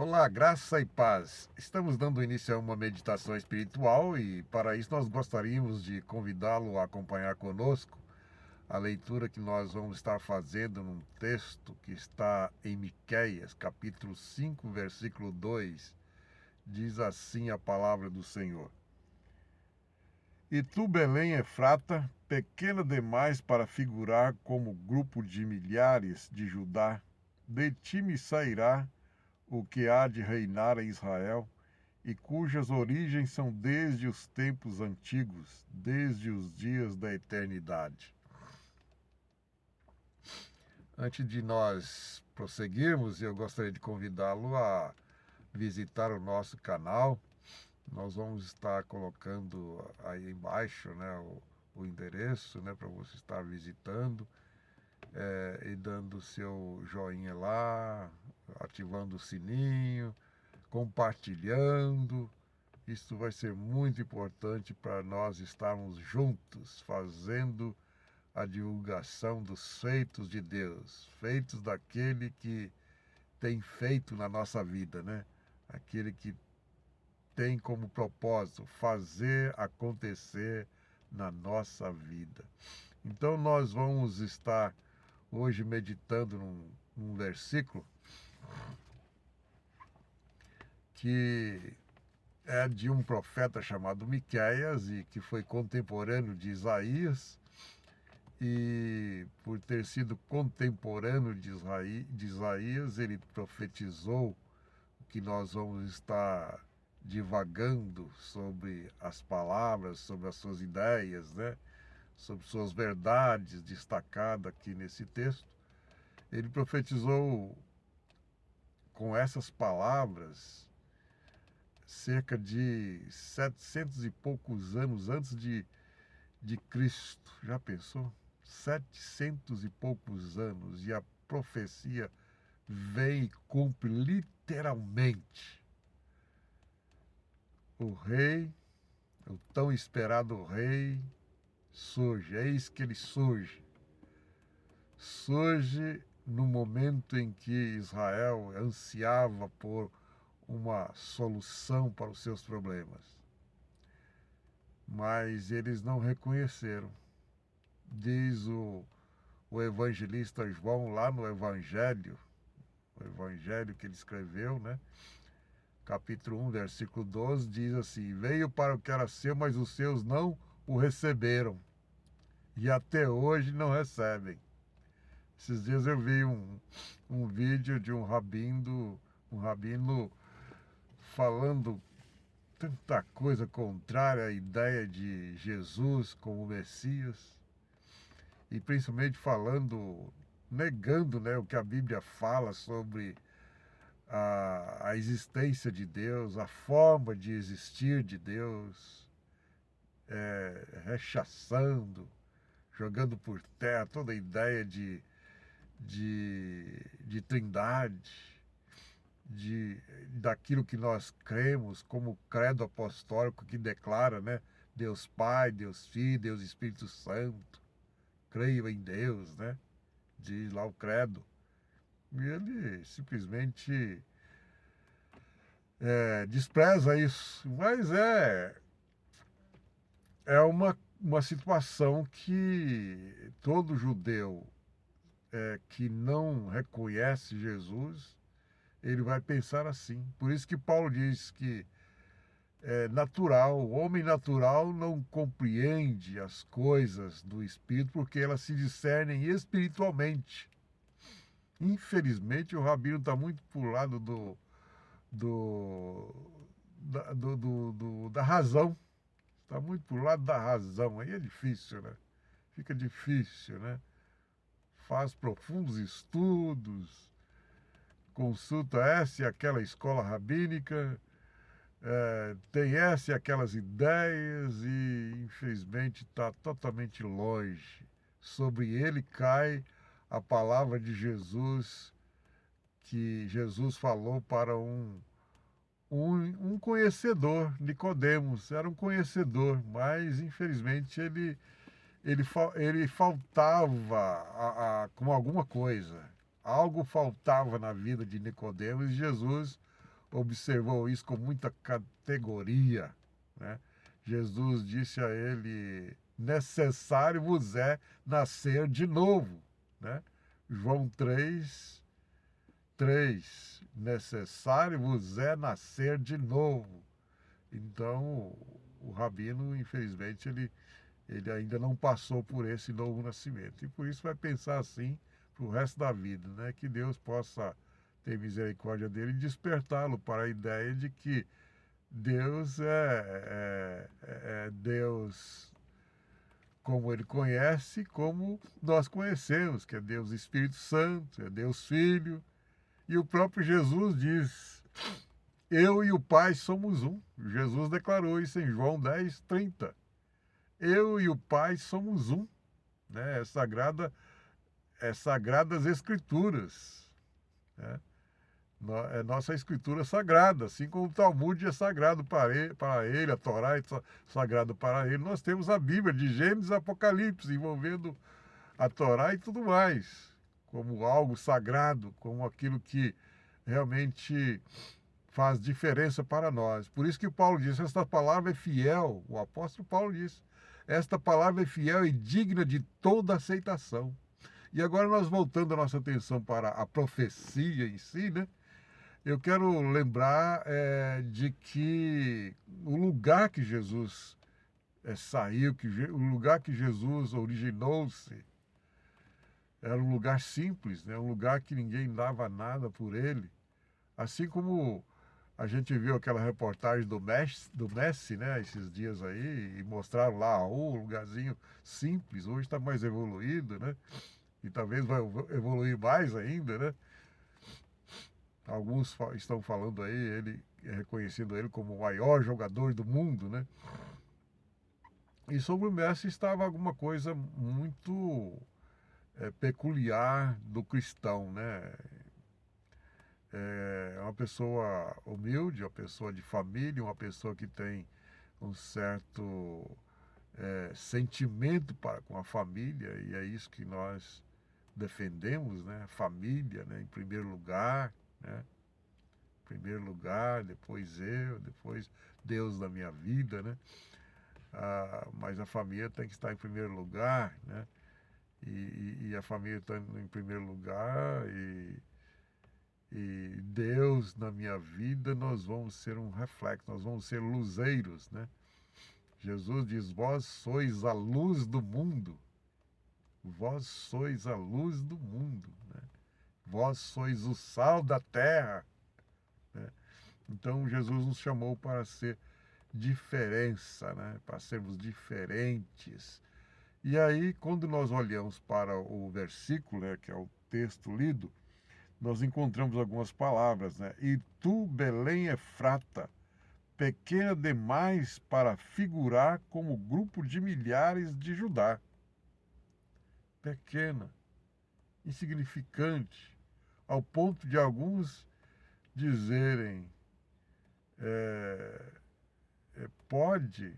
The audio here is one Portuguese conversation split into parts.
Olá, graça e paz. Estamos dando início a uma meditação espiritual e, para isso, nós gostaríamos de convidá-lo a acompanhar conosco a leitura que nós vamos estar fazendo num texto que está em Miqueias, capítulo 5, versículo 2. Diz assim a palavra do Senhor: E tu, Belém Efrata, pequena demais para figurar como grupo de milhares de Judá, de ti me sairá o que há de reinar em Israel, e cujas origens são desde os tempos antigos, desde os dias da eternidade. Antes de nós prosseguirmos, eu gostaria de convidá-lo a visitar o nosso canal. Nós vamos estar colocando aí embaixo, né, o endereço, né, para você estar visitando e dando seu joinha lá, ativando o sininho, compartilhando. Isso vai ser muito importante para nós estarmos juntos, fazendo a divulgação dos feitos de Deus, feitos daquele que tem feito na nossa vida, né? Aquele que tem como propósito fazer acontecer na nossa vida. Então nós vamos estar hoje meditando num versículo que é de um profeta chamado Miqueias e que foi contemporâneo de Isaías. E por ter sido contemporâneo de Isaías, ele profetizou que nós vamos estar divagando sobre as palavras, sobre as suas ideias, né? Sobre suas verdades destacadas aqui nesse texto. Ele profetizou com essas palavras cerca de 700 e poucos anos antes de Cristo. Já pensou? 700 e poucos anos e a profecia vem e cumpre literalmente. O rei, o tão esperado rei, surge. Eis que ele surge. Surge no momento em que Israel ansiava por uma solução para os seus problemas. Mas eles não reconheceram. Diz o evangelista João lá no Evangelho, o Evangelho que ele escreveu, né? Capítulo 1, versículo 12, diz assim: Veio para o que era seu, mas os seus não o receberam. E até hoje não recebem. Esses dias eu vi um vídeo de um rabino falando tanta coisa contrária à ideia de Jesus como Messias, e principalmente falando, negando, né, o que a Bíblia fala sobre a existência de Deus, a forma de existir de Deus, rechaçando, jogando por terra toda a ideia de trindade, daquilo que nós cremos como credo apostólico que declara, né? Deus Pai, Deus Filho, Deus Espírito Santo. Creio em Deus, né? Diz lá o credo. E ele simplesmente despreza isso. Mas é uma situação que todo judeu que não reconhece Jesus, ele vai pensar assim. Por isso que Paulo diz que é natural, o homem natural não compreende as coisas do Espírito porque elas se discernem espiritualmente. Infelizmente, o rabino está muito para o lado do, da razão. Está muito para o lado da razão. Aí é difícil, né? Fica difícil, né? Faz profundos estudos, consulta essa e aquela escola rabínica, tem essa e aquelas ideias e, infelizmente, está totalmente longe. Sobre ele cai a palavra de Jesus, que Jesus falou para um conhecedor, Nicodemos, era um conhecedor, mas infelizmente ele faltava com alguma coisa. Algo faltava na vida de Nicodemos e Jesus observou isso com muita categoria, né? Jesus disse a ele: necessário vos é nascer de novo, né? João 3:3, necessário vos é nascer de novo. Então, o rabino, infelizmente, ele ainda não passou por esse novo nascimento. E por isso vai pensar assim para o resto da vida, né? Que Deus possa ter misericórdia dele e despertá-lo para a ideia de que Deus é Deus como ele conhece, como nós conhecemos, que é Deus Espírito Santo, é Deus Filho. E o próprio Jesus diz: eu e o Pai somos um. Jesus declarou isso em João 10:30. Eu e o Pai somos um, né? Sagradas Escrituras, né? É nossa escritura sagrada, assim como o Talmud é sagrado para ele, a Torá é sagrado para ele. Nós temos a Bíblia de Gênesis e Apocalipse, envolvendo a Torá e tudo mais, como algo sagrado, como aquilo que realmente faz diferença para nós. Por isso que Paulo disse: esta palavra é fiel, o apóstolo Paulo disse, esta palavra é fiel e digna de toda aceitação. E agora nós voltando a nossa atenção para a profecia em si, né? Eu quero lembrar de que o lugar que Jesus saiu, o lugar que Jesus originou-se, era um lugar simples, né? Um lugar que ninguém dava nada por ele. Assim como a gente viu aquela reportagem do Messi, né, esses dias aí, e mostraram lá o lugarzinho simples. Hoje está mais evoluído, né? E talvez vai evoluir mais ainda, né? Alguns estão falando aí, ele reconhecendo ele como o maior jogador do mundo, né? E sobre o Messi estava alguma coisa muito peculiar do cristão, né? É uma pessoa humilde, uma pessoa de família, uma pessoa que tem um certo sentimento para com a família, e é isso que nós defendemos, né? Família, né? Em primeiro lugar, né? Em primeiro lugar, depois eu, depois Deus na minha vida, né? Mas a família tem que estar em primeiro lugar, né? E a família está em primeiro lugar e Deus na minha vida, nós vamos ser um reflexo, nós vamos ser luzeiros, né? Jesus diz: vós sois a luz do mundo, vós sois a luz do mundo, né? Vós sois o sal da terra, né? Então Jesus nos chamou para ser diferença, né? Para sermos diferentes. E aí, quando nós olhamos para o versículo, né, que é o texto lido, nós encontramos algumas palavras, né? E tu, Belém Efrata, pequena demais para figurar como grupo de milhares de Judá. Pequena, insignificante, ao ponto de alguns dizerem: pode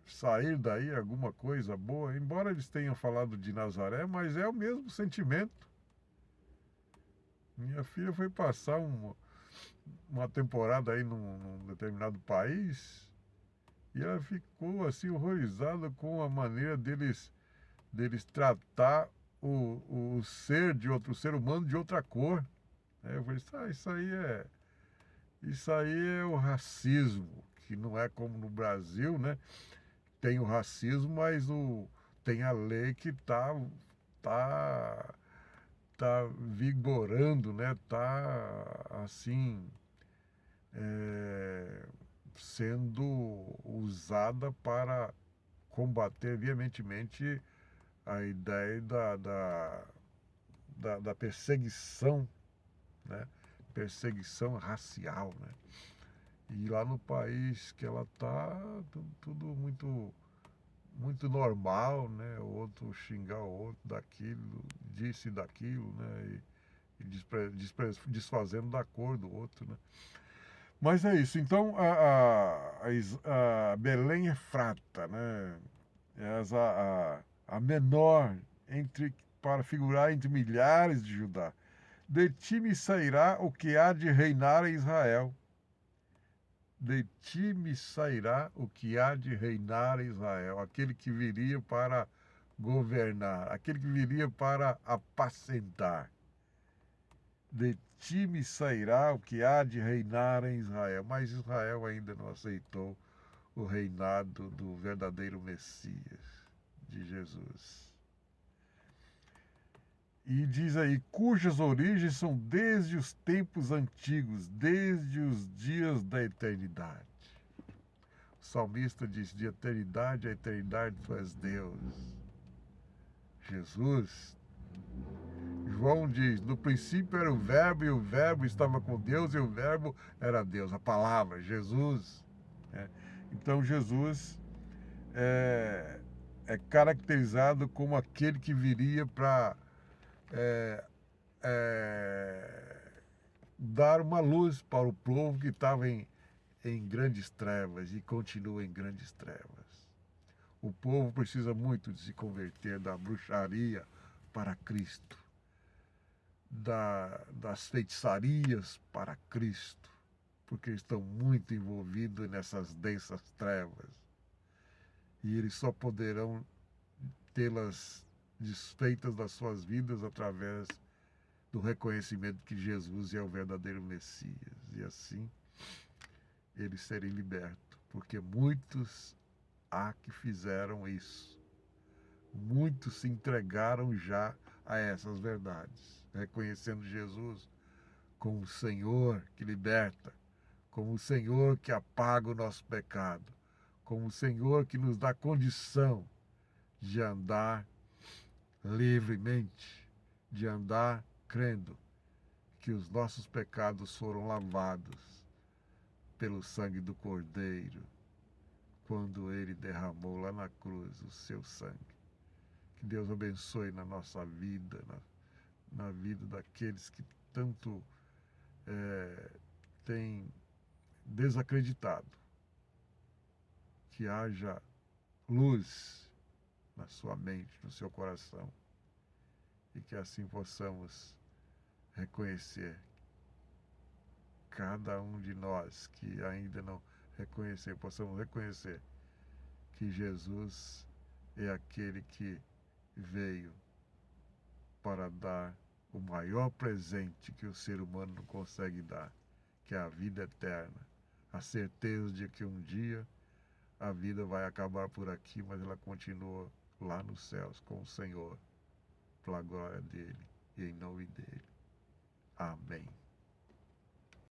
sair daí alguma coisa boa, embora eles tenham falado de Nazaré, mas é o mesmo sentimento. Minha filha foi passar uma temporada aí num determinado país e ela ficou assim horrorizada com a maneira deles tratar o ser de outro ser humano de outra cor. Eu falei: isso aí é o racismo, que não é como no Brasil, né? Tem o racismo, mas tem a lei que tá vigorando, né? Tá assim sendo usada para combater veementemente a ideia da perseguição, né? Perseguição racial, né? E lá no país que ela está, tudo muito, muito normal, né? O outro xingar o outro daquilo, disse daquilo, né? E desfazendo da cor do outro, né? Mas é isso. Então, a Belém Efrata, né? É a menor para figurar entre milhares de Judá. De ti me sairá o que há de reinar em Israel. De ti me sairá o que há de reinar em Israel, aquele que viria para governar, aquele que viria para apacentar. De ti me sairá o que há de reinar em Israel. Mas Israel ainda não aceitou o reinado do verdadeiro Messias, de Jesus. E diz aí, cujas origens são desde os tempos antigos, desde os dias da eternidade. O salmista diz, de eternidade a eternidade tu és Deus. Jesus. João diz, no princípio era o verbo, e o verbo estava com Deus, e o verbo era Deus, a palavra, Jesus. Então Jesus é caracterizado como aquele que viria para dar uma luz para o povo que estava em grandes trevas e continua em grandes trevas. O povo precisa muito de se converter da bruxaria para Cristo, das feitiçarias para Cristo, porque estão muito envolvidos nessas densas trevas. E eles só poderão tê-las desfeitas das suas vidas através do reconhecimento que Jesus é o verdadeiro Messias. E assim eles serem libertos, porque muitos há que fizeram isso. Muitos se entregaram já a essas verdades, reconhecendo Jesus como o Senhor que liberta, como o Senhor que apaga o nosso pecado, como o Senhor que nos dá condição de andar livremente, de andar crendo que os nossos pecados foram lavados pelo sangue do Cordeiro, quando ele derramou lá na cruz o seu sangue. Que Deus abençoe na nossa vida, na vida daqueles que tanto têm desacreditado. Que haja luz na sua mente, no seu coração, e que assim possamos reconhecer, cada um de nós que ainda não reconhecer, possamos reconhecer que Jesus é aquele que veio para dar o maior presente que o ser humano não consegue dar, que é a vida eterna, a certeza de que um dia a vida vai acabar por aqui, mas ela continua lá nos céus com o Senhor, pela glória dele e em nome dele. Amém.